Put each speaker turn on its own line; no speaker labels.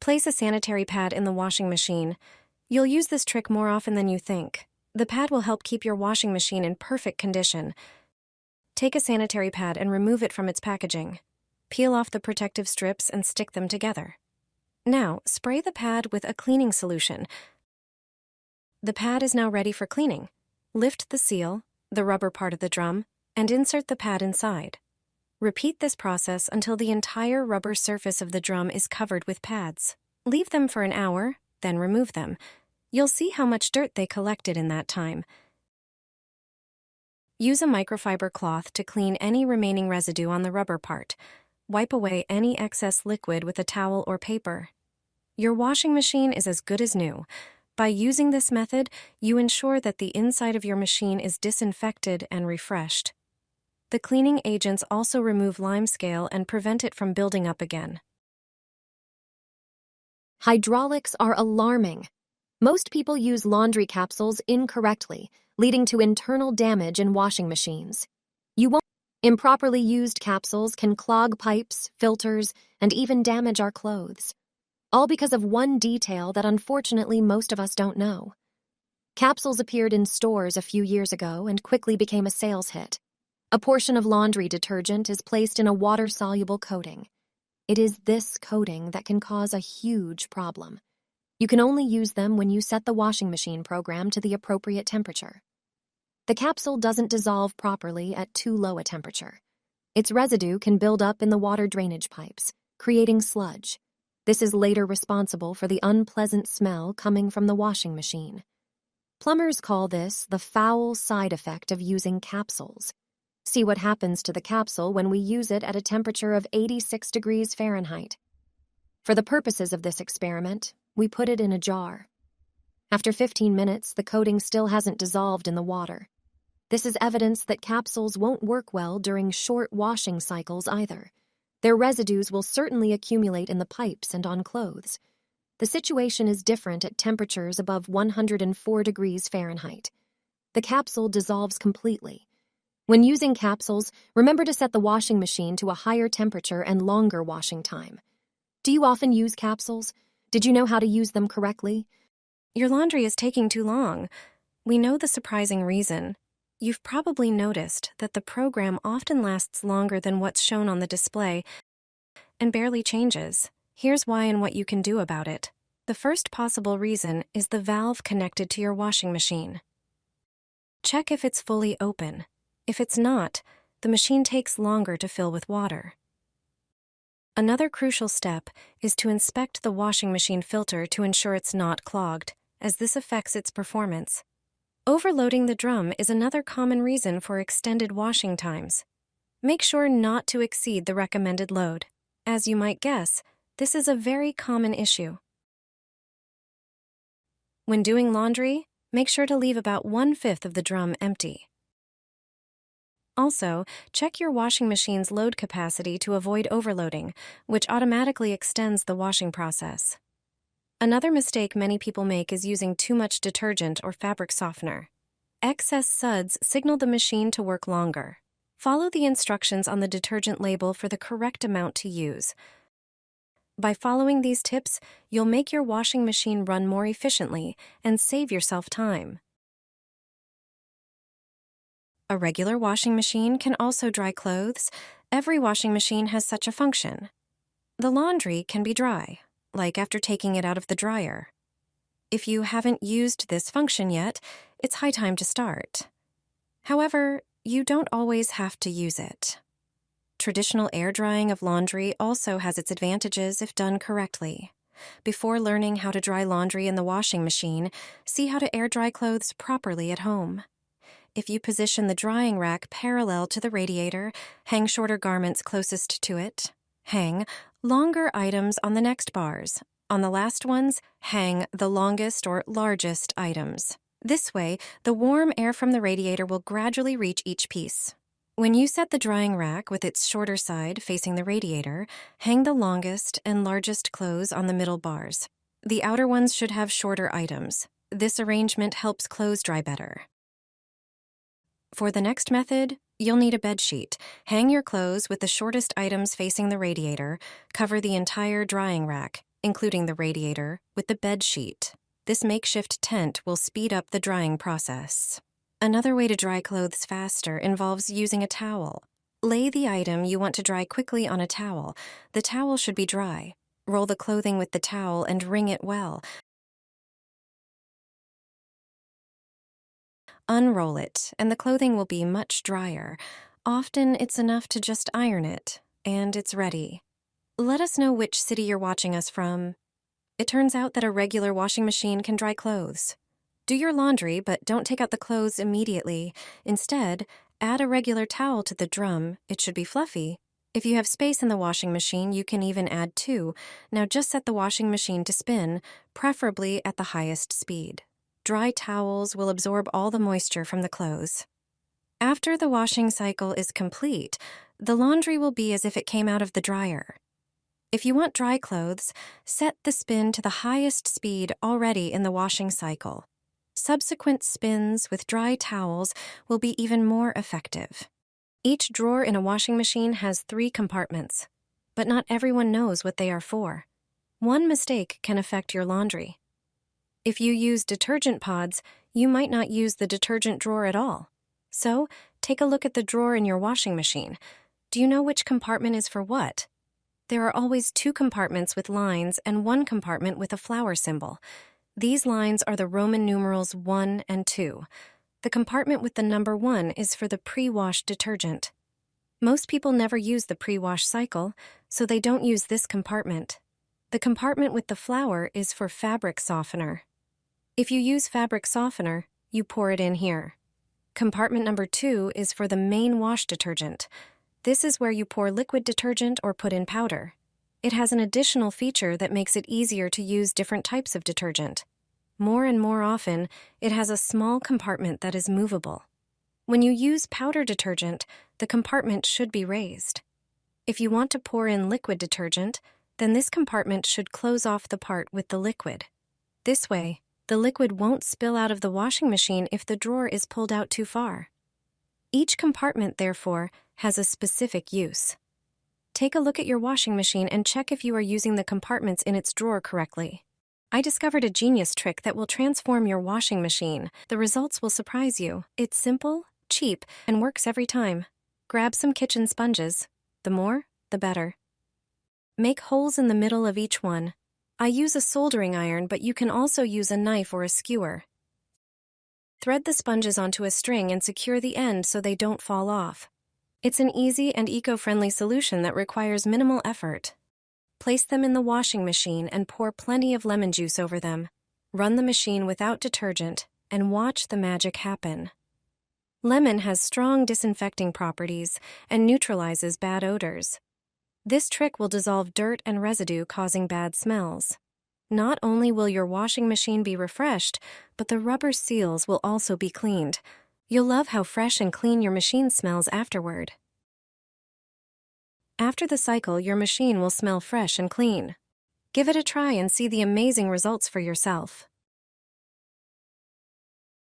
Place a sanitary pad in the washing machine. You'll use this trick more often than you think. The pad will help keep your washing machine in perfect condition. Take a sanitary pad and remove it from its packaging. Peel off the protective strips and stick them together. Now, spray the pad with a cleaning solution. The pad is now ready for cleaning. Lift the seal, the rubber part of the drum, and insert the pad inside. Repeat this process until the entire rubber surface of the drum is covered with pads. Leave them for an hour, then remove them. You'll see how much dirt they collected in that time. Use a microfiber cloth to clean any remaining residue on the rubber part. Wipe away any excess liquid with a towel or paper. Your washing machine is as good as new. By using this method, you ensure that the inside of your machine is disinfected and refreshed. The cleaning agents also remove limescale and prevent it from building up again.
Hydraulics are alarming. Most people use laundry capsules incorrectly, leading to internal damage in washing machines. Improperly used capsules can clog pipes, filters, and even damage our clothes. All because of one detail that unfortunately most of us don't know. Capsules appeared in stores a few years ago and quickly became a sales hit. A portion of laundry detergent is placed in a water-soluble coating. It is this coating that can cause a huge problem. You can only use them when you set the washing machine program to the appropriate temperature. The capsule doesn't dissolve properly at too low a temperature. Its residue can build up in the water drainage pipes, creating sludge. This is later responsible for the unpleasant smell coming from the washing machine. Plumbers call this the foul side effect of using capsules. See what happens to the capsule when we use it at a temperature of 86 degrees Fahrenheit. For the purposes of this experiment, we put it in a jar. After 15 minutes, the coating still hasn't dissolved in the water. This is evidence that capsules won't work well during short washing cycles either. Their residues will certainly accumulate in the pipes and on clothes. The situation is different at temperatures above 104 degrees Fahrenheit. The capsule dissolves completely. When using capsules, remember to set the washing machine to a higher temperature and longer washing time. Do you often use capsules? Did you know how to use them correctly?
Your laundry is taking too long. We know the surprising reason. You've probably noticed that the program often lasts longer than what's shown on the display and barely changes. Here's why and what you can do about it. The first possible reason is the valve connected to your washing machine. Check if it's fully open. If it's not, the machine takes longer to fill with water. Another crucial step is to inspect the washing machine filter to ensure it's not clogged, as this affects its performance. Overloading the drum is another common reason for extended washing times. Make sure not to exceed the recommended load. As you might guess, this is a very common issue. When doing laundry, make sure to leave about 1/5 of the drum empty. Also, check your washing machine's load capacity to avoid overloading, which automatically extends the washing process. Another mistake many people make is using too much detergent or fabric softener. Excess suds signal the machine to work longer. Follow the instructions on the detergent label for the correct amount to use. By following these tips, you'll make your washing machine run more efficiently and save yourself time. A regular washing machine can also dry clothes. Every washing machine has such a function. The laundry can be dry, like after taking it out of the dryer. If you haven't used this function yet, it's high time to start. However, you don't always have to use it. Traditional air drying of laundry also has its advantages if done correctly. Before learning how to dry laundry in the washing machine, see how to air dry clothes properly at home. If you position the drying rack parallel to the radiator, hang shorter garments closest to it. Hang longer items on the next bars. On the last ones, hang the longest or largest items. This way, the warm air from the radiator will gradually reach each piece. When you set the drying rack with its shorter side facing the radiator, hang the longest and largest clothes on the middle bars. The outer ones should have shorter items. This arrangement helps clothes dry better. For the next method, you'll need a bed sheet. Hang your clothes with the shortest items facing the radiator. Cover the entire drying rack. including the radiator, with the bed sheet. This makeshift tent will speed up the drying process. Another way to dry clothes faster involves using a towel. Lay the item you want to dry quickly on a towel. The towel should be dry. Roll the clothing with the towel and wring it well. Unroll it, and the clothing will be much drier. Often it's enough to just iron it, and it's ready. Let us know which city you're watching us from. It turns out that a regular washing machine can dry clothes. Do your laundry, but don't take out the clothes immediately. Instead, add a regular towel to the drum. It should be fluffy. If you have space in the washing machine, you can even add two. Now just set the washing machine to spin, preferably at the highest speed. Dry towels will absorb all the moisture from the clothes. After the washing cycle is complete, the laundry will be as if it came out of the dryer. If you want dry clothes, set the spin to the highest speed already in the washing cycle. Subsequent spins with dry towels will be even more effective. Each drawer in a washing machine has 3 compartments, but not everyone knows what they are for. One mistake can affect your laundry. If you use detergent pods, you might not use the detergent drawer at all. So, take a look at the drawer in your washing machine. Do you know which compartment is for what? There are always 2 compartments with lines and 1 compartment with a flower symbol. These lines are the Roman numerals 1 and 2. The compartment with the number 1 is for the pre-wash detergent. Most people never use the pre-wash cycle, so they don't use this compartment. The compartment with the flower is for fabric softener. If you use fabric softener, you pour it in here. Compartment number 2 is for the main wash detergent. This is where you pour liquid detergent or put in powder. It has an additional feature that makes it easier to use different types of detergent. More and more often, it has a small compartment that is movable. When you use powder detergent, the compartment should be raised. If you want to pour in liquid detergent, then this compartment should close off the part with the liquid. This way, the liquid won't spill out of the washing machine if the drawer is pulled out too far. Each compartment, therefore, has a specific use. Take a look at your washing machine and check if you are using the compartments in its drawer correctly. I discovered a genius trick that will transform your washing machine. The results will surprise you. It's simple, cheap, and works every time. Grab some kitchen sponges. The more, the better. Make holes in the middle of each one. I use a soldering iron, but you can also use a knife or a skewer. Thread the sponges onto a string and secure the end so they don't fall off. It's an easy and eco-friendly solution that requires minimal effort. Place them in the washing machine and pour plenty of lemon juice over them. Run the machine without detergent and watch the magic happen. Lemon has strong disinfecting properties and neutralizes bad odors. This trick will dissolve dirt and residue, causing bad smells. Not only will your washing machine be refreshed, but the rubber seals will also be cleaned. You'll love how fresh and clean your machine smells afterward. After the cycle, your machine will smell fresh and clean. Give it a try and see the amazing results for yourself.